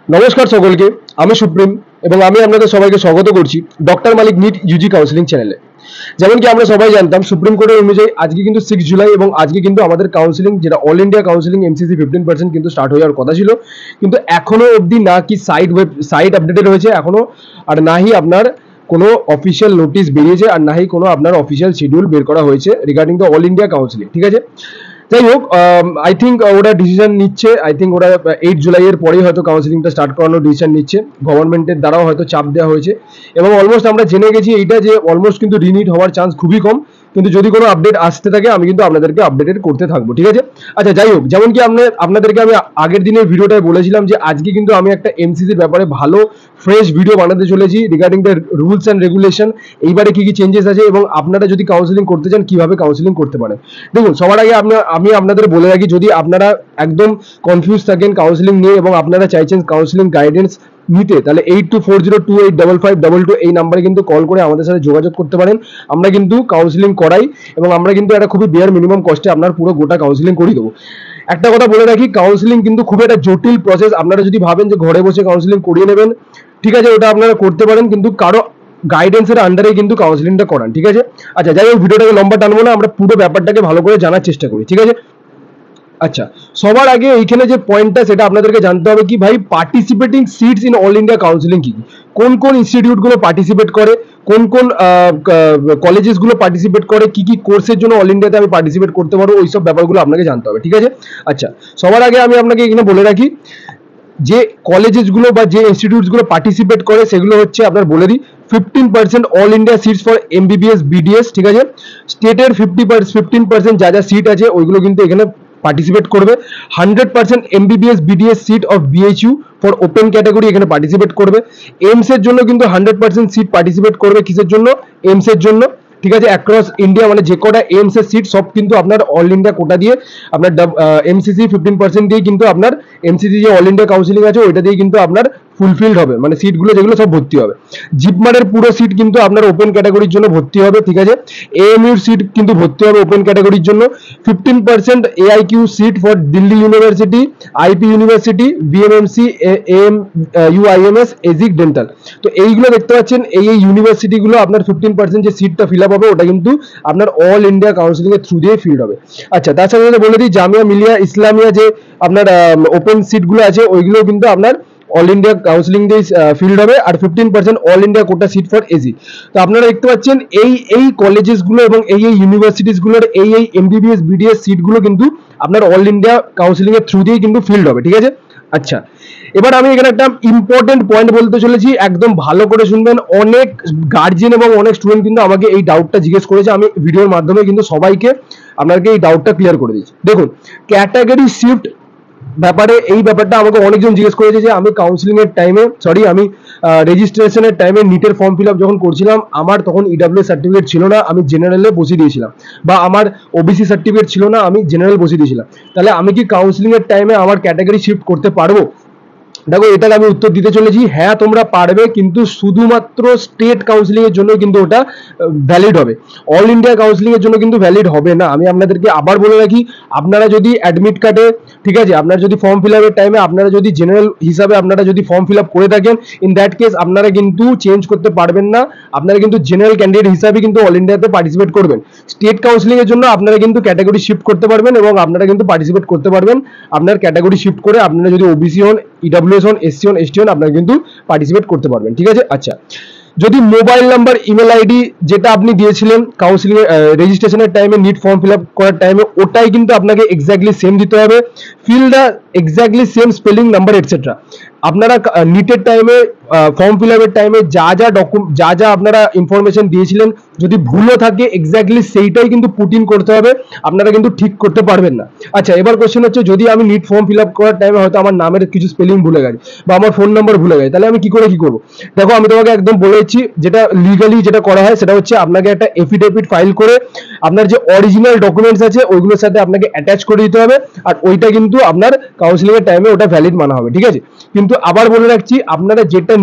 নমস্কার সকলকে, আমি সুপ্রিম এবং আমি আপনাদের সবাইকে স্বাগত করছি ডক্টর মালিক নিট ইউজি কাউন্সিলিং চ্যানেলে। যেমন কি আমরা সবাই জানতাম সুপ্রিম কোর্টের অনুযায়ী আজকে কিন্তু 6 জুলাই এবং আজকে কিন্তু আমাদের কাউন্সিলিং যেটা অল ইন্ডিয়া কাউন্সিলিং এমসিসি 15% কিন্তু স্টার্ট হয়ে যাওয়ার কথা ছিল, কিন্তু এখনো অবধি না কি সাইট আপডেটেড হয়েছে এখনো, আর নাহি আপনার কোনো অফিসিয়াল নোটিশ বেরিয়েছে, আর নাহি কোনো আপনার অফিসিয়াল শিডিউল বের করা হয়েছে regarding the all India counselling. ঠিক আছে, যাই হোক, আই থিঙ্ক ওরা ডিসিশন নিচ্ছে, আই থিঙ্ক ওরা 8 জুলাইয়ের পরেই হয়তো কাউন্সিলিংটা স্টার্ট করানোর ডিসিশন নিচ্ছে, গভর্নমেন্টের দ্বারাও হয়তো চাপ দেওয়া হয়েছে এবং অলমোস্ট আমরা জেনে গেছি এইটা যে অলমোস্ট কিন্তু রিনিট হওয়ার চান্স খুবই কম, কিন্তু যদি কোনো আপডেট আসতে থাকে আমি কিন্তু আপনাদেরকে আপডেটেড করতে থাকবো। ঠিক আছে, আচ্ছা যাই হোক, যেমন কি আপনাদেরকে আমি আগের দিনের ভিডিওটায় বলেছিলাম যে আজকে কিন্তু আমি একটা এমসিসির ব্যাপারে ভালো ফ্রেশ ভিডিও বানাতে চলেছি regarding the rules and regulation, এইবারে কি কি চেঞ্জেস আছে এবং আপনারা যদি কাউন্সিলিং করতে চান কিভাবে কাউন্সিলিং করতে পারেন। দেখুন, সবার আগে আমি আপনাদের বলে রাখি, যদি আপনারা একদম কনফিউজ থাকেন কাউন্সিলিং নিয়ে এবং আপনারা চাইছেন কাউন্সিলিং গাইডেন্স নিতে, তাহলে 8240285522 এই নাম্বারে কিন্তু কল করে আমাদের সাথে যোগাযোগ করতে পারেন। আমরা কিন্তু কাউন্সিলিং করাই এবং আমরা কিন্তু একটা খুবই বেয়ার মিনিমাম কস্টে আপনার পুরো গোটা কাউন্সিলিং করে দেবো। একটা কথা বলে রাখি, কাউন্সিলিং কিন্তু খুব একটা জটিল প্রসেস। আপনারা যদি ভাবেন যে ঘরে বসে কাউন্সিলিং করিয়ে নেবেন, ঠিক আছে, ওটা আপনারা করতে পারেন, কিন্তু কারো গাইডেন্সের আন্ডারে কিন্তু কাউন্সিলিংটা করান। ঠিক আছে, আচ্ছা যাই হোক, ভিডিওটাকে লম্বা টানবো না, আমরা পুরো ব্যাপারটাকে ভালো করে জানার চেষ্টা করি। ঠিক আছে, আচ্ছা সবার আগে এইখানে যে পয়েন্টটা সেটা আপনাদেরকে জানতে হবে কি ভাই, participating seats in all India counselling কি, কোন কোন ইনস্টিটিউটগুলো পার্টিসিপেট করে, কোন কোন কলেজেসগুলো পার্টিসিপেট করে, কি কি কোর্সের জন্য অল ইন্ডিয়াতে আমি পার্টিসিপেট করতে পারবো, ওই সব ব্যাপারগুলো আপনাকে জানতে হবে। ঠিক আছে, আচ্ছা সবার আগে আমি আপনাকে এখানে বলে রাখি যে কলেজেসগুলো বা যে ইনস্টিটিউটসগুলো পার্টিসিপেট করে সেগুলো হচ্ছে আপনার বলে দিই, 15% all India seats for MBBS BDS. ঠিক আছে, স্টেটের 15% যা যা সিট আছে ওইগুলো কিন্তু এখানে পার্টিসিপেট করবে। 100% MBBS BDS seat of BHU for open category এখানে পার্টিসিপেট করবে। এইমস এর জন্য কিন্তু 100% সিট পার্টিসিপেট করবে। কিসের জন্য? এইমস এর জন্য। ঠিক আছে, অ্যাক্রস ইন্ডিয়া মানে যে কটা এইমস এর সিট সব কিন্তু আপনার অল ইন্ডিয়া কোটা দিয়ে আপনার এমসিসি 15% দিয়ে কিন্তু আপনার এমসিসি যে অল ইন্ডিয়া কাউন্সিলিং আছে ওইটা দিয়ে কিন্তু আপনার ফুলফিলড হবে, মানে সিটগুলো যেগুলো সব ভর্তি হবে। জিপমারের পুরো সিট কিন্তু আপনার ওপেন ক্যাটাগরির জন্য ভর্তি হবে। ঠিক আছে, এএমইউর সিট কিন্তু ভর্তি হবে ওপেন ক্যাটাগরির জন্য। 15% AIQ seat for Delhi university, IP university, BMMC, AM UIMS, ESIC dental. তো এইগুলো দেখতে পাচ্ছেন, এই ইউনিভার্সিটিগুলো আপনার 15% যে সিটটা ফিল আপ হবে ওটা কিন্তু আপনার অল ইন্ডিয়া কাউন্সিলিং এর থ্রু দিয়ে ফিল হবে। আচ্ছা, তার সাথে বলে দিই, জামিয়া মিলিয়া ইসলামিয়া যে আপনার ওপেন সিটগুলো আছে ওইগুলো কিন্তু আপনার অল ইন্ডিয়া কাউন্সিলিং দিয়ে ফিল্ড হবে, আর 15% all India quota seat for এজি। তো আপনারা দেখতে পাচ্ছেন এই কলেজেসগুলো এবং এই ইউনিভার্সিটিসগুলোর এই এমবিবিএস বিডিএস সিটগুলো কিন্তু আপনার অল ইন্ডিয়া কাউন্সিলিং এর থ্রু দিয়ে কিন্তু ফিল্ড হবে। ঠিক আছে, আচ্ছা এবার আমি এখানে একটা ইম্পর্টেন্ট পয়েন্ট বলতে চলেছি, একদম ভালো করে শুনবেন। অনেক গার্জিয়ান এবং অনেক স্টুডেন্ট কিন্তু আমাকে এই ডাউটটা জিজ্ঞেস করেছে, আমি ভিডিওর মাধ্যমে কিন্তু সবাইকে আপনাকে এই ডাউটটা ক্লিয়ার করে দিচ্ছি। দেখুন, ক্যাটাগরি শিফট ব্যাপারে এই ব্যাপারটা আমাকে অনেকজন জিজ্ঞেস করেছে যে আমি কাউন্সিলিং এর টাইমে আমি রেজিস্ট্রেশনের টাইমে নিটের ফর্ম ফিল আপ যখন করছিলাম আমার তখন ইডব্লিউ সার্টিফিকেট ছিল না, আমি জেনারেলে বসিয়ে দিয়েছিলাম, বা আমার ওবিসি সার্টিফিকেট ছিল না, আমি জেনারেল বসিয়ে দিয়েছিলাম, তাহলে আমি কি কাউন্সিলিং এর টাইমে আমার ক্যাটাগরি শিফট করতে পারবো? দেখো, এটার আমি উত্তর দিতে চলেছি, হ্যাঁ তোমরা পারবে, কিন্তু শুধুমাত্র স্টেট কাউন্সিলিং এর জন্য কিন্তু ওটা ভ্যালিড হবে, অল ইন্ডিয়া কাউন্সিলিং এর জন্য কিন্তু ভ্যালিড হবে না। আমি আপনাদেরকে আবার বলে রাখি, আপনারা যদি অ্যাডমিট কার্ডে, ঠিক আছে, আপনার যদি ফর্ম ফিল আপের টাইমে আপনারা যদি জেনারেল হিসাবে আপনারা যদি ফর্ম ফিল আপ করে থাকেন, ইন দ্যাট কেস আপনারা কিন্তু চেঞ্জ করতে পারবেন না, আপনারা কিন্তু জেনারেল ক্যান্ডিডেট হিসাবে কিন্তু অল ইন্ডিয়াতে পার্টিসিপেট করবেন। স্টেট কাউন্সিলিং এর জন্য আপনারা কিন্তু ক্যাটাগরি শিফট করতে পারবেন এবং আপনারা কিন্তু পার্টিসিপেট করতে পারবেন। আপনার ক্যাটাগরি শিফট করে আপনারা যদি ওবিসি হন, ইডব্লিউএস হন, এসসি হন, এসটি হন, আপনারা কিন্তু পার্টিসিপেট করতে পারবেন। ঠিক আছে, আচ্ছা যদি মোবাইল নাম্বার, ইমেল আইডি যেটা আপনি দিয়েছিলেন কাউন্সিলিং রেজিস্ট্রেশনের টাইমে, নিট ফর্ম ফিল আপ করার টাইমে, ওটাই কিন্তু আপনাকে এক্স্যাক্টলি সেম দিতে হবে। Fill the exactly same spelling, number etcetera. আপনারা নিটের টাইমে ফর্ম ফিল আপের টাইমে যা যা আপনারা ইনফরমেশন দিয়েছিলেন, যদি ভুলও থাকে এক্স্যাক্টলি সেইটাই কিন্তু পুট ইন করতে হবে, আপনারা কিন্তু ঠিক করতে পারবেন না। আচ্ছা, এবার কোশ্চেন হচ্ছে, যদি আমি নিট ফর্ম ফিল আপ করার টাইমে হয়তো আমার নামের কিছু স্পেলিং ভুলে গেছে বা আমার ফোন নাম্বার ভুলে গেছে, তাহলে আমি কি করবো? দেখো, আমি তোমাকে একদম বলে দিচ্ছি, যেটা লিগালি যেটা করা হয় সেটা হচ্ছে আপনাকে একটা এফিডেভিট ফাইল করে আপনার যে অরিজিনাল ডকুমেন্টস আছে ওইগুলোর সাথে আপনাকে অ্যাটাচ করে দিতে হবে, আর ওইটা কিন্তু আপনার কাউন্সিলিং এর টাইমে ওটা ভ্যালিড মানা হবে। ঠিক আছে, কিন্তু কিন্তু আবার বলে রাখছি, আপনারা যেটা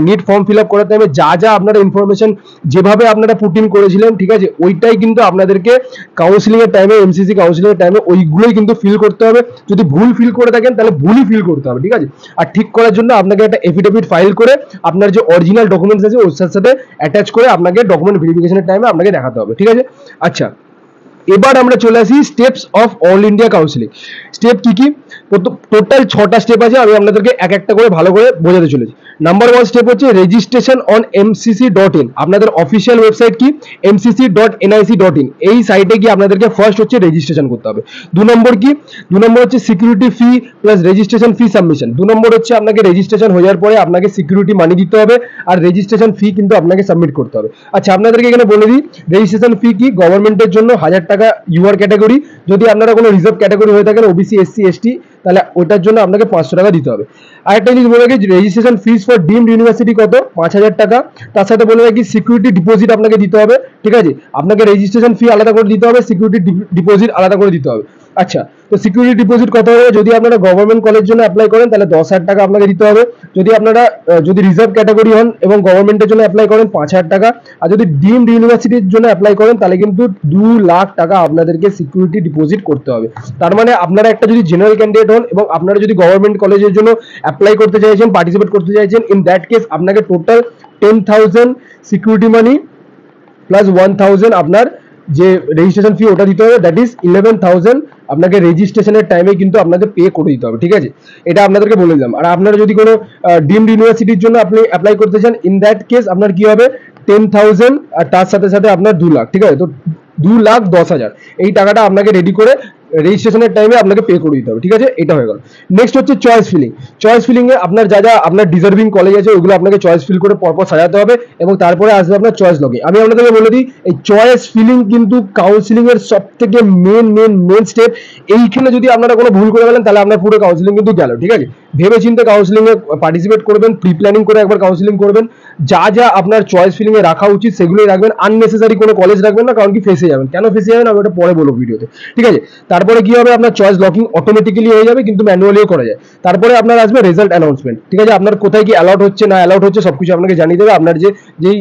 নিট ফর্ম ফিল আপ করার টাইমে যা যা আপনারা ইনফরমেশন যেভাবে আপনারা পুট ইন করেছিলেন, ঠিক আছে, ওইটাই কিন্তু আপনাদেরকে কাউন্সিলিং এর টাইমে, এমসিসি কাউন্সিলিং এর টাইমে ওইগুলোই কিন্তু ফিল করতে হবে। যদি ভুল ফিল করে থাকেন তাহলে ভুলই ফিল করতে হবে, ঠিক আছে। আর ঠিক করার জন্য আপনাকে একটা এফিডেভিট ফাইল করে আপনার যে অরিজিনাল ডকুমেন্টস আছে ওর সাথে অ্যাটাচ করে আপনাকে ডকুমেন্ট ভেরিফিকেশনের টাইমে আপনাকে দেখাতে হবে, ঠিক আছে। আচ্ছা, এবার আমরা চলে আসি steps of all India counselling. Step কি কি? টোটাল 6টা স্টেপ আছে, আমি আপনাদেরকে এক একটা করে ভালো করে বোঝাতে চলেছি। নাম্বার 1 স্টেপ হচ্ছে রেজিস্ট্রেশন অন mcc.in। আপনাদের অফিসিয়াল ওয়েবসাইট কি? mcc.nic.in। এই সাইটে গিয়ে আপনাদেরকে ফার্স্ট হচ্ছে রেজিস্ট্রেশন করতে হবে। 2 নম্বর কি? 2 নম্বর হচ্ছে সিকিউরিটি ফি প্লাস রেজিস্ট্রেশন ফি সাবমিশন। 2 নম্বর হচ্ছে আপনাকে রেজিস্ট্রেশন হয়ে যাওয়ার পরে আপনাকে সিকিউরিটি মানি দিতে হবে, আর রেজিস্ট্রেশন ফি কিন্তু আপনাকে সাবমিট করতে হবে। আচ্ছা, আপনাদেরকে এখানে বলে দিই রেজিস্ট্রেশন ফি কি? গভর্নমেন্টের জন্য 1000 টাকা ইউআর ক্যাটাগরি, যদি আপনারা কোনো রিজার্ভ ক্যাটাগরি হয়ে থাকেন ওবিসি এসসি এসটি তাহলে ওটার জন্য আপনাকে 500 টাকা দিতে হবে। আরেকটা জিনিস বলে রাখি, registration fees for deemed university কত? 5000 টাকা। তার সাথে বলে রাখি সিকিউরিটি ডিপোজিট আপনাকে দিতে হবে, ঠিক আছে। আপনাকে রেজিস্ট্রেশন ফি আলাদা করে দিতে হবে, সিকিউরিটি ডিপোজিট আলাদা করে দিতে হবে। আচ্ছা, তো সিকিউরিটি ডিপোজিট কত হবে? যদি আপনারা গভর্নমেন্ট কলেজের জন্য অ্যাপ্লাই করেন তাহলে 10,000 টাকা আপনাকে দিতে হবে। যদি আপনারা যদি রিজার্ভ ক্যাটাগরি হন এবং গভর্নমেন্টের জন্য অ্যাপ্লাই করেন 5,000 টাকা। আর যদি ডিমড ইউনিভার্সিটির জন্য অ্যাপ্লাই করেন তাহলে কিন্তু 2 লাখ টাকা আপনাদেরকে সিকিউরিটি ডিপোজিট করতে হবে। তার মানে আপনারা একটা যদি জেনারেল ক্যান্ডিডেট হন এবং আপনারা যদি গভর্নমেন্ট কলেজের জন্য অ্যাপ্লাই করতে চাইছেন, পার্টিসিপেট করতে চাইছেন, ইন দ্যাট কেস আপনাকে টোটাল 10,000 সিকিউরিটি মানি প্লাস 1,000 আপনার যে রেজিস্ট্রেশন ফি ওটা দিতে হবে, দ্যাট ইজ 11,000 আপনাকে রেজিস্ট্রেশনের টাইমে কিন্তু আপনাদের পে করে দিতে হবে, ঠিক আছে। এটা আপনাদেরকে বলে দিলাম। আর আপনারা যদি কোনো ডিমড ইউনিভার্সিটির জন্য আপনি অ্যাপ্লাই করতে চান, ইন দ্যাট কেস আপনার কি হবে? 10,000 আর তার সাথে সাথে আপনার 2 লাখ, ঠিক আছে। তো 2,10,000 এই টাকাটা আপনাকে রেডি করে রেজিস্ট্রেশনের টাইমে আপনাকে পে করে দিতে হবে, ঠিক আছে। এটা হয়ে গেল। নেক্সট হচ্ছে চয়েস ফিলিং। চয়েস ফিলিং এ আপনার যা যা আপনার ডিজার্ভিং কলেজ আছে ওগুলো আপনাকে চয়েস ফিল করে পরপর সাজাতে হবে এবং তারপরে আসবে আপনার চয়েস লগিং। আমি আপনাদেরকে বলে দিই, এই চয়েস ফিলিং কিন্তু কাউন্সিলিং এর সবথেকে মেন স্টেপ। এইখানে যদি আপনারা কোনো ভুল করে ফেলেন তাহলে আপনার পুরো কাউন্সিলিং কিন্তু গেল, ঠিক আছে। ভেবে চিন্তে কাউন্সিলিং এ পার্টিসিপেট করবেন, প্রি প্ল্যানিং করে একবার কাউন্সিলিং করবেন। যা যা আপনার চয়েস ফিলিং এ রাখা উচিত সেগুলোই রাখবেন, আননেসেসারি কোনো কলেজ রাখবেন না, কারণ কি ফেসে যাবেন। কেন ফেসে যাবেন আমি ওটা পরে বলবো ভিডিওতে, ঠিক আছে। তারপরে কি হবে? আপনার চয়েস লকিং অটোমেটিক্যালি হয়ে যাবে, কিন্তু ম্যানুয়ালিও করা যায়। তারপরে আপনার আসবে রেজাল্ট অ্যানাউন্সমেন্ট, ঠিক আছে। আপনার কোথায় কি অ্যালাউড হচ্ছে না অ্যালাউড হচ্ছে সবকিছু আপনাকে জানিয়ে দেবে। আপনার যেই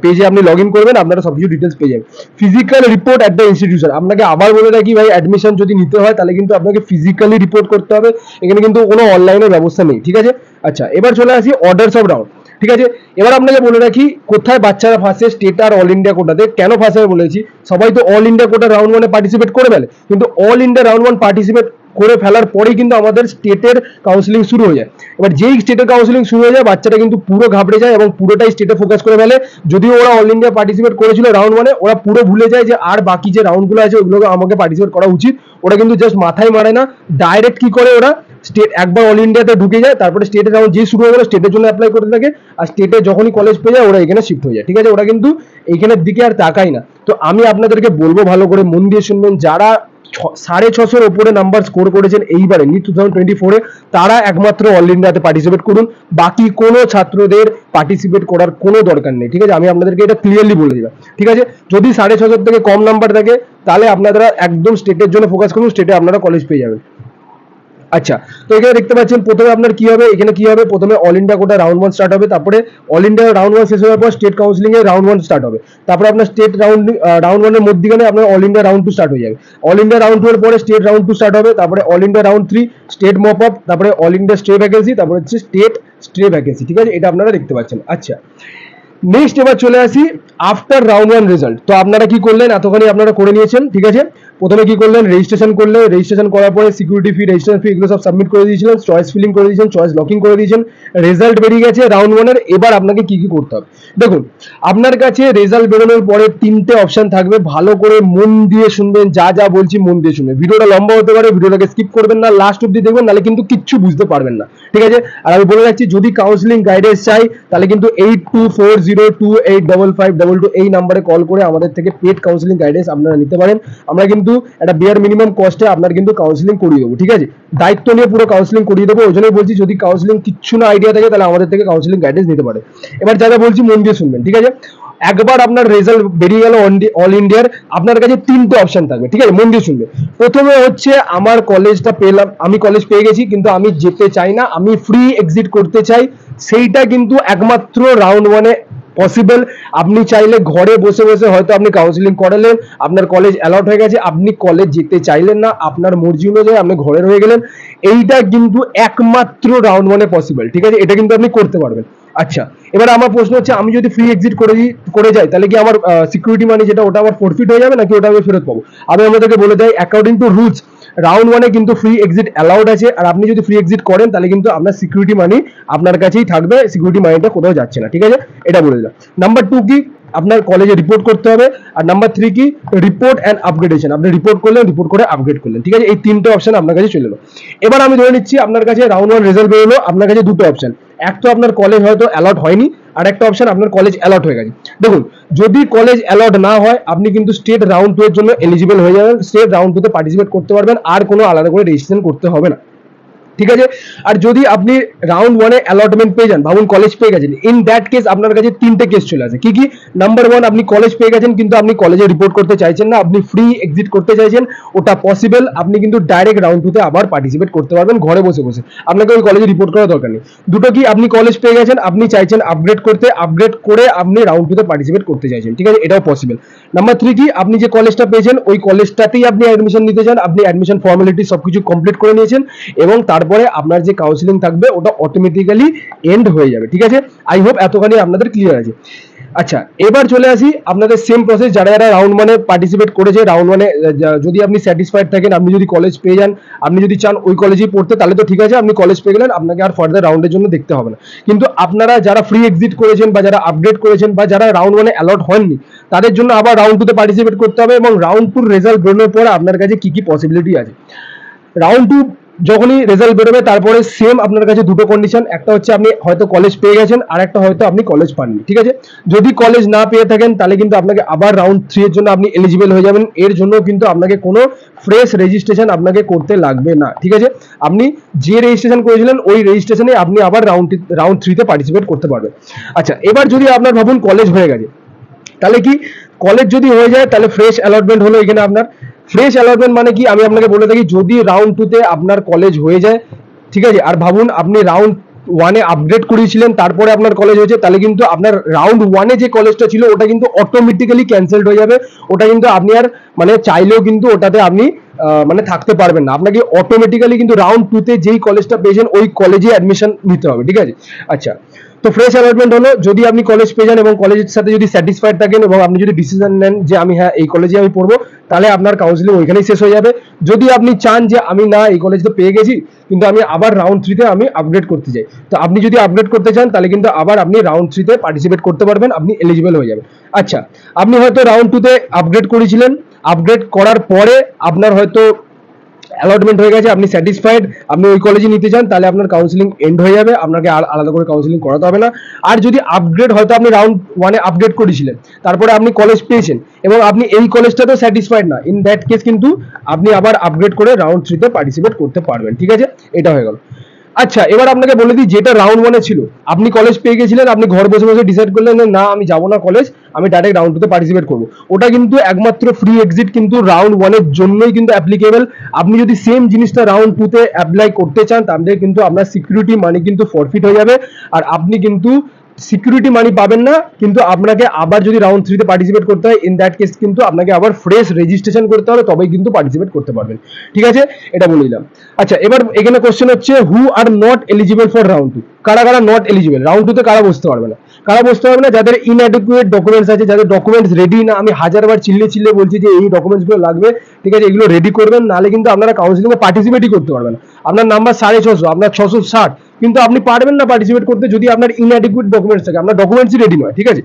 পেজে আপনি লগ ইন করবেন আপনারা সবকিছু ডিটেলস পেয়ে যাবেন। Physical report at the institution. আপনাকে আবার বলে রাখি ভাই, অ্যাডমিশন যদি নিতে হয় তাহলে কিন্তু আপনাকে ফিজিক্যালি রিপোর্ট করতে হবে, এখানে কিন্তু কোনো অনলাইনের ব্যবস্থা নেই, ঠিক আছে। আচ্ছা, এবার চলে আসি অর্ডারস অফ রাউন্ড, ঠিক আছে। এবার আপনাকে বলে রাখি কোথায় বাচ্চারা ফাঁসে, স্টেট আর অল ইন্ডিয়া কোটাতে। কেন ফাঁসে বলেছি, সবাই তো all India quota round 1 participate করে ফেলে, কিন্তু অল ইন্ডিয়া রাউন্ড 1 পার্টিসিপেট করে ফেলার পরেই কিন্তু আমাদের স্টেটের কাউন্সিলিং শুরু হয়ে যায়। এবার যেই স্টেটের কাউন্সিলিং শুরু হয়ে যায় বাচ্চাটা কিন্তু পুরো ঘাবড়ে যায় এবং পুরোটাই স্টেটে ফোকাস করে ফেলে। যদিও ওরা অল ইন্ডিয়া পার্টিসিপেট করেছিল রাউন্ড 1 ওরা পুরো ভুলে যায় যে আর বাকি যে রাউন্ডগুলো আছে ওগুলোকে আমাকে পার্টিসিপেট করা উচিত। ওরা কিন্তু জাস্ট মাথায় মারে না, ডাইরেক্ট কি করে ওরা স্টেট একবার অল ইন্ডিয়াতে ঢুকে যায়, তারপরে স্টেটের রাউন্ড যে শুরু হয়ে গেল স্টেটের জন্য অ্যাপ্লাই করতে থাকে, আর স্টেটে যখনই কলেজ পেয়ে যায় ওরা এখানে শিফট হয়ে যায়, ঠিক আছে। ওরা কিন্তু এইখানের দিকে আর তাকায় না। তো আমি আপনাদেরকে বলবো ভালো করে মন দিয়ে শুনবেন, যারা 650-এর উপরে নাম্বার স্কোর করেছেন এইবারে নিট 2024-এ তারা একমাত্র অল ইন্ডিয়াতে পার্টিসিপেট করুন, বাকি কোনো ছাত্রদের পার্টিসিপেট করার কোনো দরকার নেই, ঠিক আছে। আমি আপনাদেরকে এটা ক্লিয়ারলি বলে দিলাম, ঠিক আছে। যদি 650 থেকে কম নাম্বার থাকে তাহলে আপনারা একদম স্টেটের জন্য ফোকাস করুন, স্টেটে আপনারা কলেজ পেয়ে যাবেন। আচ্ছা, তো এখানে দেখতে পাচ্ছেন প্রথমে আপনার কি হবে, এখানে কি হবে, প্রথমে all India quota round 1 start হবে, তারপরে অল ইন্ডিয়া রাউন্ড 1 শেষ হওয়ার পর স্টেট কাউন্সিলিং এর রাউন্ড 1 স্টার্ট হবে, তারপরে আপনার স্টেট রাউন্ড 1 এর মধ্যখানে আপনার অল ইন্ডিয়া রাউন্ড 2 স্টার্ট হয়ে যাবে। অল ইন্ডিয়া রাউন্ড 2 এর পরে স্টেট রাউন্ড 2 স্টার্ট হবে, তারপরে all India round 3 state mop up, তারপরে অল ইন্ডিয়া স্টে ভ্যাকেন্সি, তারপরে হচ্ছে স্টেট স্টে ভ্যাকেন্সি, ঠিক আছে। এটা আপনারা দেখতে পাচ্ছেন। আচ্ছা, নেক্সট এবার চলে আসি আফটার রাউন্ড 1 রেজাল্ট। তো আপনারা কি করলেন, এতখানি আপনারা করে নিয়েছেন, ঠিক আছে। প্রথমে কি করলেন, রেজিস্ট্রেশন করলেন, রেজিস্ট্রেশন করার পরে সিকিউরিটি ফি, রেজিস্ট্রেশন ফি এগুলো সব সাবমিট করে দিয়েছিলেন, চয়েস ফিলিং করে দিয়েছেন, চয়েস লকিং করে দিয়েছেন, রেজাল্ট বেরিয়ে গেছে রাউন্ড 1 এর। এবার আপনাকে কি কি করতে হবে দেখুন, আপনার কাছে রেজাল্ট বেরোনোর পরে 3টে অপশন থাকবে, ভালো করে মন দিয়ে শুনবেন, যা যা বলছি মন দিয়ে শুনবেন। ভিডিওটা লম্বা হতে পারে, ভিডিওটাকে স্কিপ করবেন না, লাস্ট অব্দি দেখবেন, নাহলে কিন্তু কিচ্ছু বুঝতে পারবেন না, ঠিক আছে। আর আমি বলে রাখছি যদি কাউন্সিলিং গাইডেন্স চাই তাহলে কিন্তু 8240285522 এই নাম্বারে কল করে আমাদের থেকে পেড কাউন্সিলিং গাইডেন্স আপনারা নিতে পারেন। আমরা কিন্তু একটা বিয়ার মিনিমাম কস্টে আপনার কিন্তু কাউন্সিলিং করিয়ে দেবো, ঠিক আছে। দায়িত্ব নিয়ে পুরো কাউন্সিলিং করিয়ে দেবো। ওই জন্যই বলছি যদি কাউন্সিলিং কিচ্ছু না আইডিয়া থাকে তাহলে আমাদের থেকে কাউন্সিলিং গাইডেন্স নিতে পারে। এবার যা যা বলছি মন দিয়ে শুনবেন, ঠিক আছে। একবার আপনার রেজাল্ট বেরিয়ে গেল অল ইন্ডিয়ার, আপনার কাছে তিনটে অপশন থাকবে, ঠিক আছে, মন দিয়ে শুনবে। প্রথমে হচ্ছে আমার কলেজটা পেলাম, আমি কলেজ পেয়ে গেছি কিন্তু আমি যেতে চাই না, আমি ফ্রি এক্সিট করতে চাই, সেইটা কিন্তু একমাত্র রাউন্ড ওয়ানে পসিবল। আপনি চাইলে ঘরে বসে বসে হয়তো আপনি কাউন্সিলিং করালেন, আপনার কলেজ অ্যালট হয়ে গেছে, আপনি কলেজ যেতে চাইলেন না, আপনার মর্জি অনুযায়ী আপনি ঘরে রয়ে গেলেন, এইটা কিন্তু একমাত্র রাউন্ড ওয়ানে পসিবল, ঠিক আছে, এটা কিন্তু আপনি করতে পারবেন। আচ্ছা, এবার আমার প্রশ্ন হচ্ছে, আমি যদি ফ্রি এক্সিট করে যাই তাহলে কি আমার সিকিউরিটি মানি যেটা ওটা আমার ফরফিট হয়ে যাবে নাকি ওটা আমি ফেরত পাবো? আমি আপনাদেরকে বলে দেই, অ্যাকর্ডিং টু রুলস রাউন্ড ওয়ানে কিন্তু ফ্রি এক্সিট অ্যালাউড আছে, আর আপনি যদি ফ্রি এক্সিট করেন তাহলে কিন্তু আপনার সিকিউরিটি মানি আপনার কাছেই থাকবে, সিকিউরিটি মানিটা কোথাও যাচ্ছে না, ঠিক আছে, এটা বলে দিলাম। নাম্বার 2 কি, আপনার কলেজে রিপোর্ট করতে হবে। আর নাম্বার 3 কি, রিপোর্ট অ্যান্ড আপগ্রেডেশন, আপনি রিপোর্ট করলেন, রিপোর্ট করে আপগ্রেড করলেন, ঠিক আছে, এই তিনটে অপশন আপনার কাছে চলে এলো। এবার আমি ধরে নিচ্ছি আপনার কাছে রাউন্ড ওয়ান রেজাল্ট বেরোলো, আপনার কাছে দুটো অপশন, এক তো আপনার কলেজ হয়তো অ্যালট হয়নি, আর একটা অপশন আপনার কলেজ অ্যালট হয়ে গেছে। দেখুন, যদি কলেজ অ্যালট না হয় আপনি কিন্তু স্টেট রাউন্ড 2 এর জন্য এলিজিবল হয়ে যাবেন, স্টেট রাউন্ড 2 তে পার্টিসিপেট করতে পারবেন, আর কোনো আলাদা করে রেজিস্ট্রেশন করতে হবে না, ঠিক আছে। আর যদি আপনি রাউন্ড ওয়ানে অ্যালটমেন্ট পেয়ে যান, ভাবুন কলেজ পেয়ে গেছেন, ইন দ্যাট কেস আপনার কাছে তিনটে কেস চলে আসে। কি কি? নাম্বার 1, আপনি কলেজ পেয়ে গেছেন কিন্তু আপনি কলেজে রিপোর্ট করতে চাইছেন না, আপনি ফ্রি এক্সিট করতে চাইছেন, ওটা পসিবল, আপনি কিন্তু ডাইরেক্ট রাউন্ড 2 তে আবার পার্টিসিপেট করতে পারবেন ঘরে বসে বসে, আপনাকে ওই কলেজে রিপোর্ট করার দরকার নেই। দুটো কি, আপনি কলেজ পেয়ে গেছেন, আপনি চাইছেন আপগ্রেড করতে, আপগ্রেড করে আপনি রাউন্ড 2 তে পার্টিসিপেট করতে চাইছেন, ঠিক আছে, এটাও পসিবল। নাম্বার 3 কি, আপনি যে কলেজটা পেয়েছেন ওই কলেজটাতেই আপনি অ্যাডমিশন নিতে চান, আপনি অ্যাডমিশন ফর্মালিটি সবকিছু কমপ্লিট করে নিয়েছেন, এবং তারপরে আপনার যে কাউন্সিলিং থাকবে ওটা অটোমেটিক্যালি এন্ড হয়ে যাবে, ঠিক আছে। আই হোপ এতখানি আপনাদের ক্লিয়ার আছে। আচ্ছা, এবার চলে আসি আপনাদের সেম প্রসেস, যারা যারা রাউন্ড ওয়ানে পার্টিসিপেট করেছে, রাউন্ড ওয়ানে যদি আপনি স্যাটিসফাইড থাকেন, আপনি যদি কলেজ পেয়ে যান, আপনি যদি চান ওই কলেজেই পড়তে, তাহলে তো ঠিক আছে, আপনি কলেজ পেয়ে গেলেন, আপনাকে আর ফার্দার রাউন্ডের জন্য দেখতে হবে না। কিন্তু আপনারা যারা ফ্রি এক্সিট করেছেন বা যারা আপগ্রেড করেছেন বা যারা রাউন্ড ওয়ানে অ্যালট হননি, তাদের জন্য আবার রাউন্ড 2 তে পার্টিসিপেট করতে হবে, এবং রাউন্ড 2 রেজাল্ট বেরোনোর পরে আপনার কাছে কি কি পসিবিলিটি আছে। রাউন্ড 2 যখনই রেজাল্ট বেরোবে তারপরে সেম আপনার কাছে দুটো কন্ডিশন, একটা হচ্ছে আপনি হয়তো কলেজ পেয়ে গেছেন, আর একটা হয়তো আপনি কলেজ পাননি, ঠিক আছে। যদি কলেজ না পেয়ে থাকেন তাহলে কিন্তু আপনাকে আবার রাউন্ড 3 এর জন্য আপনি এলিজিবল হয়ে যাবেন, এর জন্য কিন্তু আপনাকে কোনো ফ্রেশ রেজিস্ট্রেশন আপনাকে করতে লাগবে না, ঠিক আছে। আপনি যে রেজিস্ট্রেশন করেছিলেন ওই রেজিস্ট্রেশনে আপনি আবার রাউন্ড 3 তে পার্টিসিপেট করতে পারবেন। আচ্ছা, এবার যদি আপনার ভাবুন কলেজ হয়ে গেছে, তাহলে কি, কলেজ যদি হয়ে যায় তাহলে ফ্রেশ অ্যালটমেন্ট হলো এখানে আপনার। ফ্রেশ অ্যালটমেন্ট মানে কি, আমি আপনাকে বলে থাকি, যদি রাউন্ড 2 তে আপনার কলেজ হয়ে যায়, ঠিক আছে, আর ভাবুন আপনি রাউন্ড 1 এ আপগ্রেড করিয়েছিলেন তারপরে আপনার কলেজ হয়েছে, তাহলে কিন্তু আপনার রাউন্ড 1 এ যে কলেজটা ছিল ওটা কিন্তু অটোমেটিক্যালি ক্যান্সেলড হয়ে যাবে, ওটা কিন্তু আপনি আর মানে চাইলেও কিন্তু ওটাতে আপনি মানে থাকতে পারবেন না, আপনাকে অটোমেটিক্যালি কিন্তু রাউন্ড 2 তে যেই কলেজটা পেয়েছেন ওই কলেজে অ্যাডমিশন নিতে হবে, ঠিক আছে। আচ্ছা, তো ফ্রেশ অ্যালটমেন্ট হলো, যদি আপনি কলেজ পেয়ে যান এবং কলেজের সাথে যদি স্যাটিসফাইড থাকেন এবং আপনি যদি ডিসিশন নেন যে আমি হ্যাঁ এই কলেজে আমি পড়বো, তাহলে আপনার কাউন্সিলিং ওইখানেই শেষ হয়ে যাবে। যদি আপনি চান যে আমি না এই কলেজ তো পেয়ে গেছি কিন্তু আমি আবার রাউন্ড 3 তে আমি আপগ্রেড করতে চাই, তো আপনি যদি আপগ্রেড করতে চান তাহলে কিন্তু আবার আপনি রাউন্ড 3 তে পার্টিসিপেট করতে পারবেন, আপনি এলিজিবল হয়ে যাবেন। আচ্ছা, আপনি হয়তো রাউন্ড 2 তে আপগ্রেড করেছিলেন, আপগ্রেড করার পরে আপনার হয়তো অ্যালটমেন্ট হয়ে গেছে, আপনি স্যাটিসফাইড, আপনি ওই কলেজে নিতে চান, তাহলে আপনার কাউন্সিলিং এন্ড হয়ে যাবে, আপনাকে আর আলাদা করে কাউন্সিলিং করাতে হবে না। আর যদি আপগ্রেড, হয়তো আপনি রাউন্ড 1 এ আপগ্রেড করেছিলেন, তারপরে আপনি কলেজ পেয়েছেন এবং আপনি এই কলেজটাতেও স্যাটিসফাইড না, ইন দ্যাট কেস কিন্তু আপনি আবার আপগ্রেড করে রাউন্ড 3 তে পার্টিসিপেট করতে পারবেন, ঠিক আছে, এটা হয়ে গেল। আচ্ছা, এবার আপনাকে বলে দিই, যেটা রাউন্ড 1 এ ছিল, আপনি কলেজ পেয়ে গেছিলেন, আপনি ঘর বসে বসে ডিসাইড করলেন না আমি যাবো না কলেজ, আমি ডাইরেক্ট রাউন্ড 2 তে পার্টিসিপেট করবো, ওটা কিন্তু একমাত্র ফ্রি এক্সিট কিন্তু রাউন্ড 1 এর জন্যই কিন্তু অ্যাপ্লিকেবল। আপনি যদি সেম জিনিসটা রাউন্ড 2 তে অ্যাপ্লাই করতে চান তাহলে কিন্তু আপনার সিকিউরিটি মানি কিন্তু ফরফিট হয়ে যাবে, আর আপনি কিন্তু সিকিউরিটি মানি পাবেন না, কিন্তু আপনাকে আবার যদি রাউন্ড 3 তে পার্টিসিপেট করতে হয়, ইন দ্যাট কেস কিন্তু আপনাকে আবার ফ্রেশ রেজিস্ট্রেশন করতে হবে, তবেই কিন্তু পার্টিসিপেট করতে পারবেন, ঠিক আছে, এটা বলে দিলাম। আচ্ছা, এবার এখানে কোশ্চেন হচ্ছে who are not eligible for round 2, কারা কারা নট এলিজিবল রাউন্ড 2 তে, কারা বসতে পারবে না, কারা বসতে পারবে না, যাদের ইনঅ্যাডিকুয়েট ডকুমেন্টস আছে, যাদের ডকুমেন্টস রেডি না, আমি হাজারবার চিল্লে বলছি যে এই ডকুমেন্টস গুলো লাগবে, ঠিক আছে, এগুলো রেডি করবেন, নাহলে কিন্তু আপনারা কাউন্সিলিং এ পার্টিসিপেটই করতে পারবেন না। আপনার নাম্বার 650, আপনার 660, কিন্তু আপনি পারবেন না পার্টিসিপেট করতে যদি আপনার ইনঅ্যাডিকুয়েট ডকুমেন্টস থাকে, আপনার ডকুমেন্টসই রেডি নয়, ঠিক আছে।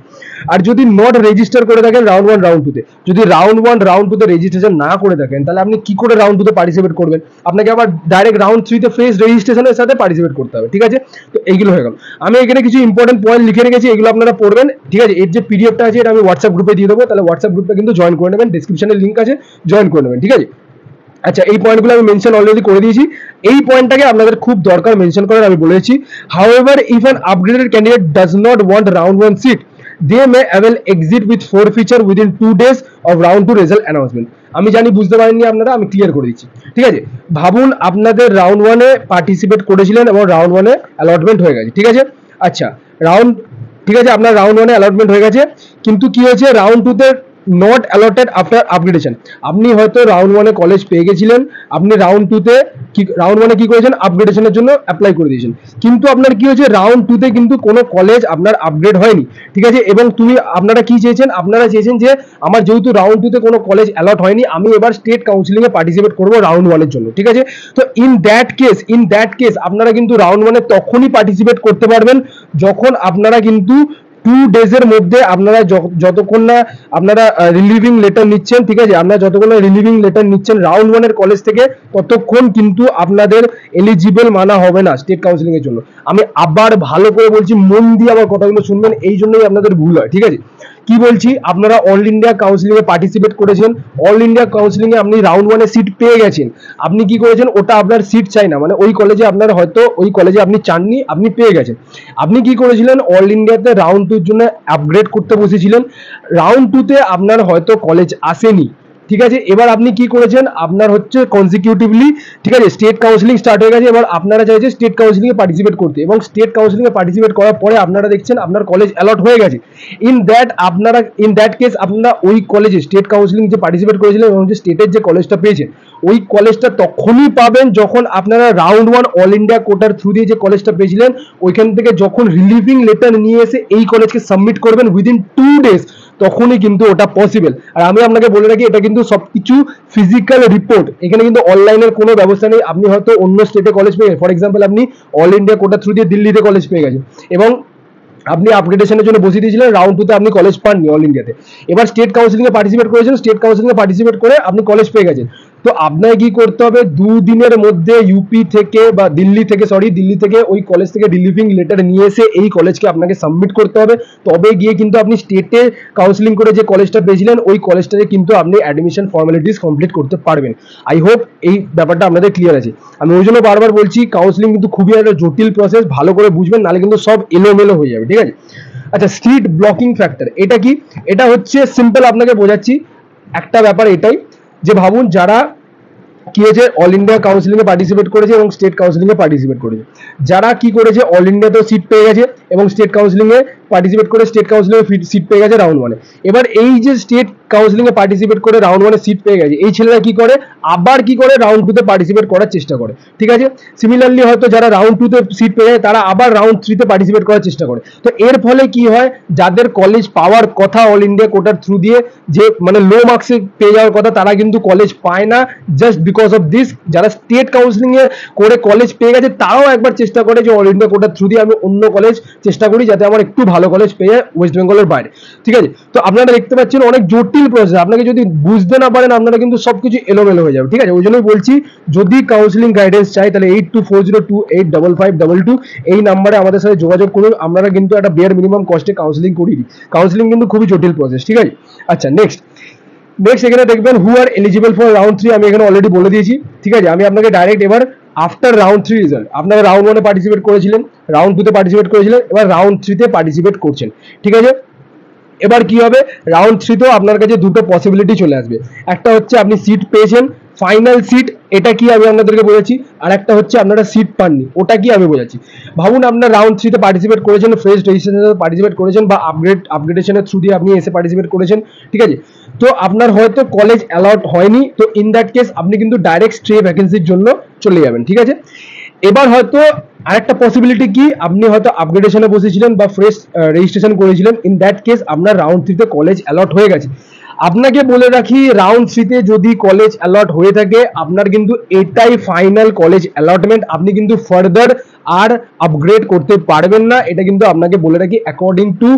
আর যদি নট রেজিস্টার করে থাকেন রাউন্ড 1 রাউন্ড 2 তে, যদি রাউন্ড 1 রাউন্ড 2 তে রেজিস্ট্রেশন না করে থাকেন, তাহলে আপনি কি করে রাউন্ড 2 তে পার্টিসিপেট করবেন, আপনাকে আবার ডাইরেক্ট রাউন্ড 3 তে ফ্রেশ রেজিস্ট্রেশনের সাথে পার্টিসিপেট করতে হবে, ঠিক আছে। তো এইগুলো হয়ে গেল, আমি এখানে কিছু ইম্পর্টেন্ট পয়েন্ট লিখে রেখেছি, এগুলো আপনারা পড়বেন, ঠিক আছে। এর যে পিডিএফটা আছে এটা আমি হোয়াটসঅ্যাপ গ্রুপে দিয়ে দেবো, তাহলে হোয়াটসঅ্যাপ গ্রুপটা কিন্তু জয়েন করে নেবেন, ডেসক্রিপশনে লিংক আছে, জয়েন করে নেবেন, ঠিক আছে। আচ্ছা, এই পয়েন্টগুলো আমি মেনশন অলরেডি করে দিয়েছি, এই পয়েন্টটাকে আপনাদের খুব দরকার মেনশন করার, আমি বলেছি। However if an upgraded candidate does not want round 1 seat, they may avail exit with forfeiture within 2 days of round 2 result announcement. আমি জানি বুঝতে পারেননি আপনারা, আমি ক্লিয়ার করে দিচ্ছি। ঠিক আছে, ভাবুন আপনাদের রাউন্ড 1-এ পার্টিসিপেট করেছিলেন এবং রাউন্ড 1-এ অ্যালটমেন্ট হয়ে গেছে। ঠিক আছে, আচ্ছা রাউন্ড, ঠিক আছে আপনার রাউন্ড 1-এ অ্যালটমেন্ট হয়ে গেছে, কিন্তু কি হয়েছে রাউন্ড 2-তে নট অ্যালটেড আফটার আপগ্রেডেশন। আপনি হয়তো রাউন্ড 1-এ কলেজ পেয়ে গেছিলেন, আপনি রাউন্ড 2-তে রাউন্ড 1-এ কি করেছেন, আপগ্রেডেশনের জন্য অ্যাপ্লাই করে দিয়েছেন, কিন্তু আপনার কি হয়েছে রাউন্ড 2-তে কিন্তু কোনো কলেজ আপনার আপগ্রেড হয়নি। ঠিক আছে, এবং আপনারা কি চেয়েছেন, আপনারা চেয়েছেন যে আমার যেহেতু রাউন্ড 2-তে কোনো কলেজ অ্যালট হয়নি, আমি এবার স্টেট কাউন্সিলিংয়ে পার্টিসিপেট করবো রাউন্ড 1-এর জন্য। ঠিক আছে, তো ইন দ্যাট কেস আপনারা কিন্তু রাউন্ড 1-এ তখনই পার্টিসিপেট করতে পারবেন যখন আপনারা কিন্তু 2 days-এর মধ্যে আপনারা যতক্ষণ না আপনারা রিলিভিং লেটার নিচ্ছেন, ঠিক আছে, আপনারা যতক্ষণ না রিলিভিং লেটার নিচ্ছেন রাউন্ড 1-এর কলেজ থেকে, ততক্ষণ কিন্তু আপনাদের এলিজিবল মানা হবে না স্টেট কাউন্সিলিং এর জন্য। আমি আবার ভালো করে বলছি, মন দিয়ে আমার কথাগুলো শুনবেন, এই জন্যই আপনাদের ভুল হয়। ঠিক আছে, কি বলছি, আপনারা অল ইন্ডিয়া কাউন্সিলিং এ পার্টিসিপেট করেছেন, অল ইন্ডিয়া কাউন্সিলিং এ আপনি রাউন্ড 1-এ সিট পেয়ে গেছেন, আপনি কি করেছেন, ওটা আপনার সিট চাই না, মানে ওই কলেজে আপনার হয়তো ওই কলেজে আপনি চাননি, আপনি পেয়ে গেছেন। আপনি কি করেছিলেন, অল ইন্ডিয়াতে রাউন্ড 2-এর জন্য আপগ্রেড করতে বসেছিলেন, রাউন্ড 2-তে আপনার হয়তো কলেজ আসেনি। ঠিক আছে, এবার আপনি কি করেছেন, আপনার হচ্ছে কনজিকিউটিভলি, ঠিক আছে, স্টেট কাউন্সিলিং স্টার্ট হয়ে গেছে, এবার আপনারা চাইছে স্টেট কাউন্সিলিং এ পার্টিসিপেট করতে, এবং স্টেট কাউন্সিলিং এ পার্টিসিপেট করার পরে আপনারা দেখছেন আপনার কলেজ অ্যালট হয়ে গেছে। ইন দ্যাট কেস আপনারা ওই কলেজে স্টেট কাউন্সিলিং যে পার্টিসিপেট করেছিলেন এবং যে স্টেটের যে কলেজটা পেয়েছেন, ওই কলেজটা তখনই পাবেন যখন আপনারা রাউন্ড 1 অল ইন্ডিয়া কোটার থ্রু দিয়ে যে কলেজটা পেয়েছিলেন ওইখান থেকে যখন রিলিভিং লেটার নিয়ে এসে এই কলেজকে সাবমিট করবেন উইদিন 2 days, তখনই কিন্তু ওটা পসিবল। আর আমি আপনাকে বলে রাখি, এটা কিন্তু সবকিছু ফিজিক্যাল রিপোর্ট, এখানে কিন্তু অনলাইনের কোনো ব্যবস্থা নেই। আপনি হয়তো অন্য স্টেটে কলেজ পেয়ে গেছেন, ফর এক্সাম্পল আপনি অল ইন্ডিয়া কোটা থ্রু দিয়ে দিল্লিতে কলেজ পেয়ে গেছেন এবং আপনি আপগ্রেডেশনের জন্য বসিয়ে দিয়েছিলেন, রাউন্ড 2-তে আপনি কলেজ পাননি অল ইন্ডিয়াতে, এবার স্টেট কাউন্সিলিং এ পার্টিসিপেট করেছেন, স্টেট কাউন্সিলিং এ পার্টিসিপেট করে আপনি কলেজ পেয়ে গেছেন। তো আপনাকে কি করতে হবে, 2 দিনের মধ্যে ইউপি থেকে বা দিল্লি থেকে ওই কলেজ থেকে রিলিভিং লেটার নিয়ে এসে এই কলেজকে আপনাকে সাবমিট করতে হবে, তবে গিয়ে কিন্তু আপনি স্টেটে কাউন্সিলিং করে যে কলেজটা পেয়েছিলেন ওই কলেজটাতে কিন্তু আপনি অ্যাডমিশন ফর্মালিটিস কমপ্লিট করতে পারবেন। আই হোপ এই ব্যাপারটা আপনাদের ক্লিয়ার আছে। আমি ওই জন্য বারবার বলছি, কাউন্সিলিং কিন্তু খুবই একটা জটিল প্রসেস, ভালো করে বুঝবেন, নাহলে কিন্তু সব এলোমেলো হয়ে যাবে। ঠিক আছে, আচ্ছা সিট ব্লকিং ফ্যাক্টর এটা কি, এটা হচ্ছে সিম্পল আপনাকে বোঝাচ্ছি, একটা ব্যাপার এটাই যে ভাবুন যারা কি হয়েছে অল ইন্ডিয়া কাউন্সিলিং এ পার্টিসিপেট করেছে এবং স্টেট কাউন্সিলিং এ পার্টিসিপেট করেছে, যারা কি করেছে অল ইন্ডিয়াতেও সিট পেয়ে গেছে এবং স্টেট কাউন্সিলিং এ পার্টিসিপেট করে স্টেট কাউন্সিলিং এ সিট পেয়ে গেছে রাউন্ড 1-এ। এবার এই যে স্টেট কাউন্সিলিং এ পার্টিসিপেট করে রাউন্ড 1-এ সিট পেয়ে গেছে, এই ছেলেরা কি করে, আবার কি করে রাউন্ড 2-তে পার্টিসিপেট করার চেষ্টা করে। ঠিক আছে, সিমিলারলি হয়তো যারা রাউন্ড 2-তে সিট পেয়ে যায় তারা আবার রাউন্ড 3-তে পার্টিসিপেট করার চেষ্টা করে। তো এর ফলে কি হয়, যাদের কলেজ পাওয়ার কথা অল ইন্ডিয়া কোটার থ্রু দিয়ে, যে মানে লো মার্কসে পেয়ে যাওয়ার কথা, তারা কিন্তু কলেজ পায় না জাস্ট বিকজ অফ দিস। যারা স্টেট কাউন্সিলিং এ করে কলেজ পেয়ে গেছে তারাও একবার চেষ্টা করে যে অল ইন্ডিয়া কোটার থ্রু দিয়ে আমি অন্য কলেজ চেষ্টা করি যাতে আমার একটু ভালো কলেজ পেয়ে ওয়েস্ট বেঙ্গলের বাইরে। ঠিক আছে, তো আপনারা দেখতে পাচ্ছেন অনেক জটিল প্রসেস, আপনাকে যদি বুঝতে না পারেন আপনারা কিন্তু সবকিছু এলোমেলো হয়ে যাবে। ঠিক আছে, ওই জন্যই বলছি, যদি কাউন্সিলিং গাইডেন্স চাই তাহলে 8240285522 এই নাম্বারে আমাদের সাথে যোগাযোগ করুন। আমরা কিন্তু একটা বেয়ার মিনিমাম কস্টে কাউন্সিলিং করি, কাউন্সিলিং কিন্তু খুবই জটিল প্রসেস। ঠিক আছে, আচ্ছা নেক্সট এখানে দেখবেন হু আর এলিজিবল ফর রাউন্ড 3, আমি এখানে অলরেডি বলে দিয়েছি। ঠিক আছে, আমি আপনাকে ডাইরেক্ট এবার আফটার রাউন্ড 3 রেজাল্ট, আপনারা রাউন্ড 1-এ পার্টিসিপেট করেছিলেন, রাউন্ড 2-তে পার্টিসিপেট করেছিলেন, এবার রাউন্ড 3-তে পার্টিসিপেট করছেন। ঠিক আছে, এবার কি হবে, রাউন্ড 3-তেও আপনার কাছে দুটো পসিবিলিটি চলে আসবে, একটা হচ্ছে আপনি সিট পেয়েছেন ফাইনাল সিট, এটা কি আমি আপনাদেরকে বলেছি, আর একটা হচ্ছে আপনারা সিট পাননি, ওটা কি আমি বোঝাচ্ছি। ভাবুন আপনার রাউন্ড 3-তে পার্টিসিপেট করেছেন, ফ্রেশ রেজিস্ট্রেশনে পার্টিসিপেট করেছেন বা আপগ্রেডেশনের থ্রু দিয়ে আপনি এসে পার্টিসিপেট করেছেন। ঠিক আছে, তো আপনার হয়তো কলেজ অ্যালাউড হয়নি, তো ইন দ্যাট কেস আপনি কিন্তু ডাইরেক্ট স্ট্রে ভ্যাকেন্সির জন্য চলে যাবেন। ঠিক আছে, এবার হয়তো আরেকটা পসিবিলিটি কি, আপনি হয়তো আপগ্রেডেশনে বসেছিলেন বা ফ্রেশ রেজিস্ট্রেশন করেছিলেন, ইন দ্যাট কেস আপনার রাউন্ড 3-তে কলেজ অ্যালট হয়ে গেছে। আপনাকে বলে রাখি, রাউন্ড 3-তে যদি কলেজ অ্যালট হয়ে থাকে আপনার কিন্তু এটাই ফাইনাল কলেজ অ্যালটমেন্ট, আপনি কিন্তু ফার্দার আর আপগ্রেড করতে পারবেন না, এটা কিন্তু আপনাকে বলে রাখি অ্যাকর্ডিং টু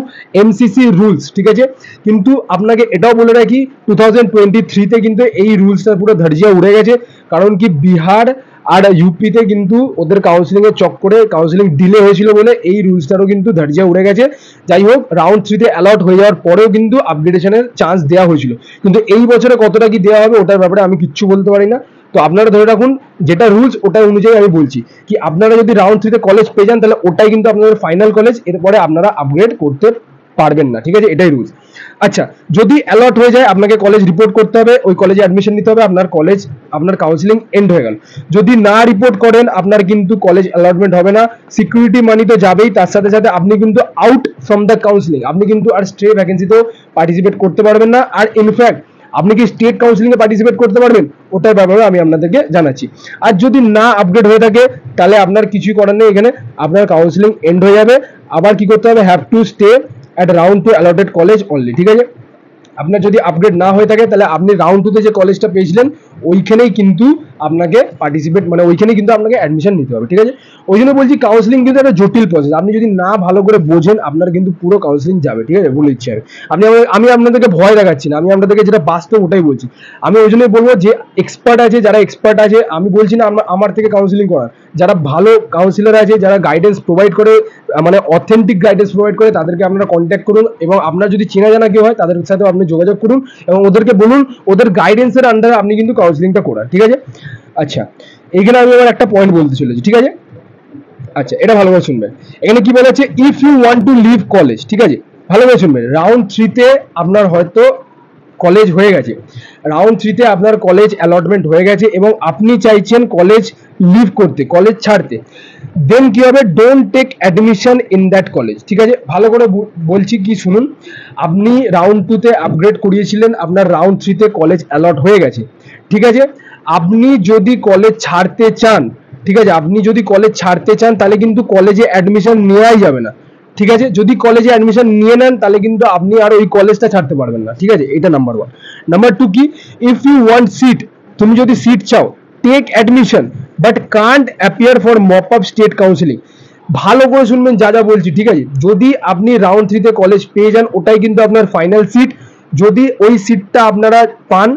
এমসিসি রুলস। ঠিক আছে, কিন্তু আপনাকে এটাও বলে রাখি 2023-তে কিন্তু এই রুলসটা পুরো ধর্জিয়া উড়ে গেছে, কারণ কি বিহার আর ইউপিতে কিন্তু ওদের কাউন্সিলিং এর চক্করে কাউন্সিলিং ডিলে হয়েছিল বলে এই রুলসটারও কিন্তু ধর্জিয়া উড়ে গেছে। যাই হোক, রাউন্ড 3-তে অ্যালাউট হয়ে যাওয়ার পরেও কিন্তু আপগ্রেডেশনের চান্স দেওয়া হয়েছিল, কিন্তু এই বছরে কতটা কি দেওয়া হবে ওটার ব্যাপারে আমি কিচ্ছু বলতে পারি না। তো আপনারা ধরে রাখুন যেটা রুলস ওটা অনুযায়ী আমি বলছি, কি আপনারা যদি রাউন্ড 3-তে কলেজ পেয়ে যান তাহলে ওটাই কিন্তু আপনাদের ফাইনাল কলেজ, এরপরে আপনারা আপগ্রেড করতে পারবেন না, ঠিক আছে, এটাই রুলস। আচ্ছা, যদি অ্যালট হয়ে যায় আপনাকে কলেজ রিপোর্ট করতে হবে, ওই কলেজে অ্যাডমিশন নিতে হবে, আপনার কলেজ আপনার কাউন্সিলিং এন্ড হয়ে গেল। যদি না রিপোর্ট করেন আপনার কিন্তু কলেজ অ্যালটমেন্ট হবে না, সিকিউরিটি মানি তো যাবেই, তার সাথে সাথে আপনি কিন্তু আউট ফ্রম দ্য কাউন্সিলিং, আপনি কিন্তু আর স্টে ভ্যাকেন্সিতেও পার্টিসিপেট করতে পারবেন না। আর ইনফ্যাক্ট আপনি কি স্টেট কাউন্সিলিং এ পার্টিসিপেট করতে পারবেন, ওটার ব্যাপারে আমি আপনাদেরকে জানাচ্ছি। আর যদি না আপডেট হয়ে থাকে তাহলে আপনার কিছুই করার নেই, এখানে আপনার কাউন্সিলিং এন্ড হয়ে যাবে। আবার কি করতে হবে, have to stay at round two allotted college only, ঠিক আছে। আপনার যদি আপগ্রেড না হয়ে থাকে তাহলে আপনি রাউন্ড টুতে যে কলেজটা পেয়েছিলেন ওইখানেই কিন্তু আপনাকে পার্টিসিপেট মানে ওইখানেই কিন্তু আপনাকে অ্যাডমিশন নিতে হবে, ঠিক আছে। ওই জন্য বলছি কাউন্সিলিং কিন্তু একটা জটিল প্রসেস, আপনি যদি না ভালো করে বোঝেন আপনার কিন্তু পুরো কাউন্সিলিং যাবে, ঠিক আছে, বলে দিচ্ছি আমি আপনাদেরকে ভয় দেখাচ্ছি না, আমি আপনাদেরকে যেটা বাস্তব ওটাই বলছি। আমি ওই জন্যই বলবো যে এক্সপার্ট আছে, যারা এক্সপার্ট আছে, আমি বলছি না আমার থেকে কাউন্সিলিং করার, যারা ভালো কাউন্সিলর আছে, যারা গাইডেন্স প্রোভাইড করে, মানে অথেন্টিক গাইডেন্স প্রোভাইড করে, তাদেরকে আপনারা কন্ট্যাক্ট করুন। এবং আপনার যদি চেনা জানা কেউ হয় তাদের সাথে আপনি যোগাযোগ করুন এবং ওদেরকে বলুন ওদের গাইডেন্সের আন্ডারে আপনি কিন্তু কাউন্সিলিংটা করান, ঠিক আছে। আচ্ছা, এখানে আমি আবার একটা পয়েন্ট বলতে চলেছি, ঠিক আছে। আচ্ছা, এটা ভালো করে শুনবেন, এখানে কি বলা আছে, if you want to leave college, ঠিক আছে, ভালো করে শুনবেন। রাউন্ড 3 তে আপনার হয়তো কলেজ হয়ে গেছে, রাউন্ড 3 তে আপনার কলেজ অ্যালটমেন্ট হয়ে গেছে এবং আপনি চাইছেন কলেজ লিভ করতে, কলেজ ছাড়তে, দেন কি হবে, don't take admission in that college, ঠিক আছে। ভালো করে বলছি কি শুনুন, আপনি রাউন্ড 2 তে আপগ্রেড করিয়েছিলেন, আপনার রাউন্ড 3 তে কলেজ অ্যালট হয়ে গেছে, ঠিক আছে। আপনি যদি কলেজ ছাড়তে চান, ঠিক আছে, আপনি যদি কলেজ ছাড়তে চান তাহলে কিন্তু কলেজে অ্যাডমিশন নেওয়াই যাবে না, ঠিক আছে। যদি কলেজে অ্যাডমিশন নিয়ে নেন তাহলে কিন্তু আপনি আর ওই কলেজটা ছাড়তে পারবেন না, ঠিক আছে, এটা নাম্বার 1। নাম্বার 2 কি, ইফ ইউ ওয়ান্ট সিট, তুমি যদি সিট চাও, take admission but can't appear for mop up state counselling. ভালো করে শুনবেন যা যা বলছি, ঠিক আছে। যদি আপনি রাউন্ড 3 তে কলেজ পেয়ে যান ওটাই কিন্তু আপনার ফাইনাল সিট, যদি ওই সিটটা আপনারা পান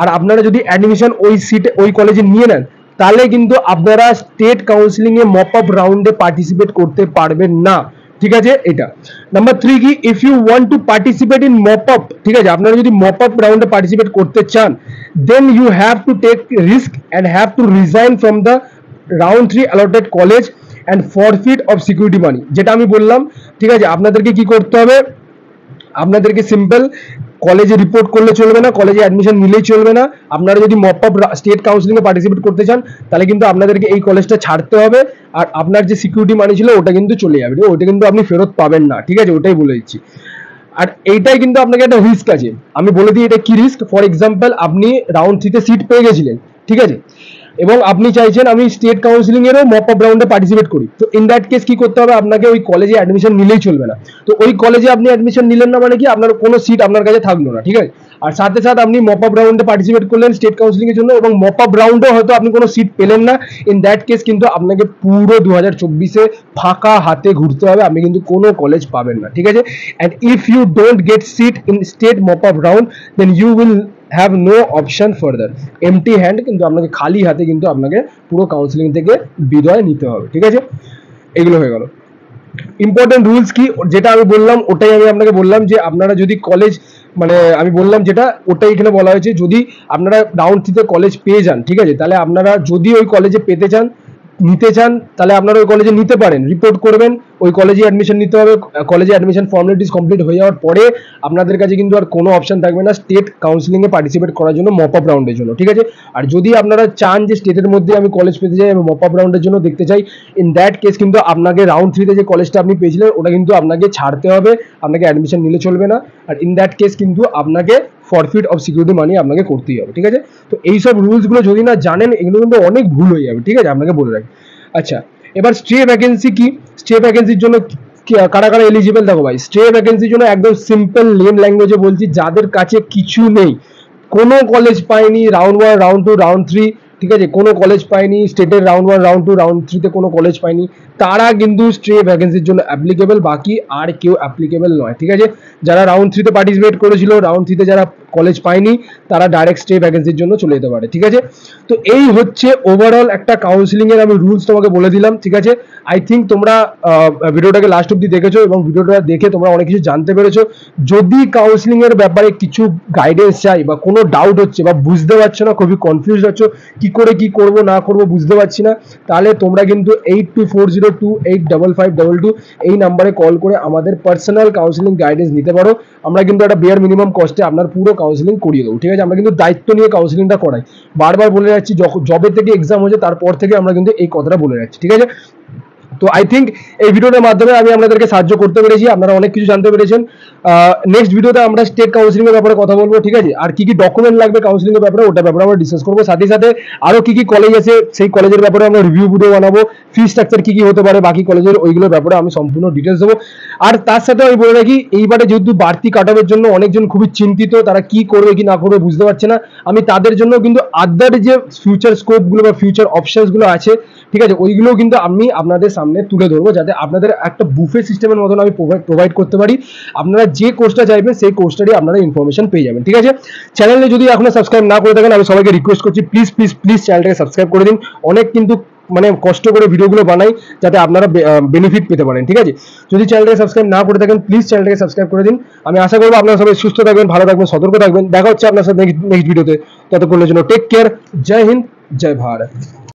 আর আপনারা যদি অ্যাডমিশন ওই সিটে ওই কলেজে নিয়ে নেন তাহলে কিন্তু আপনারা স্টেট কাউন্সিলিং এ মপ আপ রাউন্ডে পার্টিসিপেট করতে পারবেন না, ঠিক আছে, এটা। নাম্বার 3 কি, if you want to participate in mop up, ঠিক আছে, আপনারা যদি মপ আপ রাউন্ডে পার্টিসিপেট করতে চান then you have to take risk and have to resign from the round 3 allotted college and forfeit of security money, যেটা আমি বললাম, ঠিক আছে। আপনাদেরকে কি করতে হবে, আপনাদেরকে সিম্পল কলেজে রিপোর্ট করলে চলবে না, কলেজে অ্যাডমিশন নিলেই চলবে না। আপনারা যদি মপ আপ স্টেট কাউন্সিলিং এ পার্টিসিপেট করতে চান তাহলে কিন্তু আপনাদেরকে এই কলেজটা ছাড়তে হবে আর আপনার যে সিকিউরিটি মানি ছিল ওটা কিন্তু চলে যাবে, ওটা কিন্তু আপনি ফেরত পাবেন না, ঠিক আছে, ওটাই বলে দিচ্ছি। আর এইটাই কিন্তু আপনাকে একটা রিস্ক আছে, আমি বলে দিই এটা কি রিস্ক। ফর এক্সাম্পল আপনি রাউন্ড 3 তে সিট পেয়ে গেছিলেন, ঠিক আছে, এবং আপনি চাইছেন আমি স্টেট কাউন্সিলিং এরও মপ আপ রাউন্ডে পার্টিসিপেট করি, তো ইন দ্যাট কেস কি করতে হবে, আপনাকে ওই কলেজে অ্যাডমিশন নিলেই চলবে না। তো ওই কলেজে আপনি অ্যাডমিশন নিলেন না মানে কি, আপনার কোনো সিট আপনার কাছে থাকলো না, ঠিক আছে। আর সাথে সাথে আপনি মপ আপ রাউন্ডে পার্টিসিপেট করলেন স্টেট কাউন্সিলিং এর জন্য এবং মপ আপ রাউন্ডেও হয়তো আপনি কোনো সিট পেলেন না, ইন দ্যাট কেস কিন্তু আপনাকে পুরো 2024-এ ফাঁকা হাতে ঘুরতে হবে, আপনি কিন্তু কোনো কলেজ পাবেন না, ঠিক আছে। And if you don't get seat in state mop up round then you will have no option further, empty hand, কিন্তু আপনাকে খালি হাতে কিন্তু আপনাকে পুরো কাউন্সিলিং থেকে বিদায় নিতে হবে, ঠিক আছে। এগুলো হয়ে গেল ইম্পর্টেন্ট রুলস। কি যেটা আমি বললাম ওটাই আমি আপনাকে বললাম যে আপনারা যদি কলেজ মানে আমি বললাম যেটা ওটাই এখানে বলা হয়েছে, যদি আপনারা রাউন্ড 3 তে কলেজ পেয়ে যান, ঠিক আছে, তাহলে আপনারা যদি ওই কলেজে পেতে চান নিতে চান তাহলে আপনারা ওই কলেজে নিতে পারেন, রিপোর্ট করবেন, ওই কলেজে অ্যাডমিশন নিতে হবে, কলেজে অ্যাডমিশন ফর্মালিটিস কমপ্লিট হয়ে যাওয়ার পরে আপনাদের কাছে কিন্তু আর কোনো অপশন থাকবে না স্টেট কাউন্সিলিং এ পার্টিসিপেট করার জন্য মপ আপ রাউন্ডের জন্য, ঠিক আছে। আর যদি আপনারা চান যে স্টেটের মধ্যে আমি কলেজ পেতে চাই এবং মপ আপ রাউন্ডের জন্য দেখতে চাই, ইন দ্যাট কেস কিন্তু আপনাকে রাউন্ড 3 তে যে কলেজটা আপনি পেয়েছিলেন ওটা কিন্তু আপনাকে ছাড়তে হবে, আপনাকে অ্যাডমিশন নিলে চলবে না। আর ইন দ্যাট কেস কিন্তু আপনাকে ফরফিট অফ সিকিউরিটি মানি আপনাকে করতেই হবে, ঠিক আছে। তো এইসব রুলসগুলো যদি না জানেন এগুলো কিন্তু অনেক ভুল হয়ে যাবে, ঠিক আছে, আপনাকে বলে রাখি। আচ্ছা, এবার স্টে ভ্যাকেন্সি কি, স্টে ভ্যাকেন্সির জন্য কারা কারা এলিজিবল, দেখো ভাই, স্টে ভ্যাকেন্সির জন্য একদম সিম্পল লেম ল্যাঙ্গুয়েজে বলছি, যাদের কাছে কিছু নেই, কোনো কলেজ পায়নি রাউন্ড 1 রাউন্ড 2 রাউন্ড 3, ঠিক আছে, কোনো কলেজ পায়নি স্টেটের রাউন্ড 1 রাউন্ড 2 রাউন্ড 3 তে কোনো কলেজ পায়নি, তারা কিন্তু স্টে ভ্যাকেন্সির জন্য অ্যাপ্লিকেবল, বাকি আর কেউ অ্যাপ্লিকেবল নয়, ঠিক আছে। যারা রাউন্ড 3 তে পার্টিসিপেট করেছিল, রাউন্ড 3 তে যারা কলেজ পায়নি তারা ডাইরেক্ট স্টে ভ্যাকেন্সির জন্য চলে যেতে পারে, ঠিক আছে। তো এই হচ্ছে ওভারঅল একটা কাউন্সিলিং এর আমি রুলস তোমাকে বলে দিলাম, ঠিক আছে। আই থিঙ্ক তোমরা ভিডিওটাকে লাস্ট অব্দি দেখেছো এবং ভিডিওটা দেখে তোমরা অনেক কিছু জানতে পেরেছো। যদি কাউন্সিলিং এর ব্যাপারে কিছু গাইডেন্স চাই বা কোনো ডাউট হচ্ছে বা বুঝতে পারছো না, খুবই কনফিউজ হচ্ছ, কি করে কি করব না করব বুঝতে পারছি না, তাহলে তোমরা কিন্তু 8240285522 এই নাম্বারে কল করে আমাদের পার্সোনাল কাউন্সিলিং গাইডেন্স নিতে পারো। আমরা কিন্তু একটা বেয়ার মিনিমাম কস্টে আপনার পুরো কাউন্সিলিং করিয়ে দেবো, ঠিক আছে? আমরা কিন্তু দায়িত্ব নিয়ে কাউন্সিলিংটা করাই, বারবার বলে যাচ্ছি, জবে থেকে এক্সাম হয়েছে তারপর থেকে আমরা কিন্তু এই কথাটা বলে যাচ্ছি, ঠিক আছে? তো আই থিঙ্ক এই ভিডিওটার মাধ্যমে আমি আপনাদেরকে সাহায্য করতে পেরেছি, আপনারা অনেক কিছু জানতে পেরেছেন। নেক্সট ভিডিওতে আমরা স্টেট কাউন্সিলিং এর ব্যাপারে কথা বলবো, ঠিক আছে? আর কি কি ডকুমেন্ট লাগবে কাউন্সিলিং এর ব্যাপারে ওটা ব্যাপারে আমরা ডিসকাস করবো, সাথে সাথে আরো কি কি কলেজ আছে সেই কলেজের ব্যাপারে আমরা রিভিউ ভিডিও বানাবো, ফি স্ট্রাকচার কি কি হতে পারে বাকি কলেজের ওইগুলোর ব্যাপারে আমি সম্পূর্ণ ডিটেলস দেবো। আর তার সাথে আমি বলে রাখি, এইবারে যেহেতু বাড়তি কাট অফের জন্য অনেকজন খুবই চিন্তিত, তারা কি করবে কি না করবে বুঝতে পারছে না, আমি তাদের জন্য কিন্তু আদার যে ফিউচার স্কোপ গুলো বা ফিউচার অপশনস গুলো আছে, ঠিক আছে, ওইগুলো কিন্তু আমি আপনাদের সামনে তুলে ধরবো, যাতে আপনাদের একটা বুফে সিস্টেমের মতন আমি প্রোভাইড করতে পারি। আপনারা যে কোর্সটা চাইবেন সেই কোর্সটারই আপনারা ইনফরমেশন পেয়ে যাবেন, ঠিক আছে? চ্যানেলে যদি এখনো সাবস্ক্রাইব না করে থাকেন, আমি সবাইকে রিকোয়েস্ট করছি প্লিজ প্লিজ প্লিজ চ্যানেলটাকে সাবস্ক্রাইব করে দিন। অনেক কিন্তু মানে কষ্ট করে ভিডিওগুলো বানাই যাতে আপনারা বেনিফিট পেতে পারেন, ঠিক আছে? যদি চ্যানেলটাকে সাবস্ক্রাইব না করে থাকেন প্লিজ চ্যানেলটাকে সাবস্ক্রাইব করে দিন। আমি আশা করবো আপনারা সবাই সুস্থ থাকবেন, ভালো থাকবেন, সতর্ক থাকবেন। দেখা হচ্ছে আপনার সাথে নেক্সট ভিডিওতে, ততক্ষণের জন্য টেক কেয়ার। জয় হিন্দ, জয় ভারত।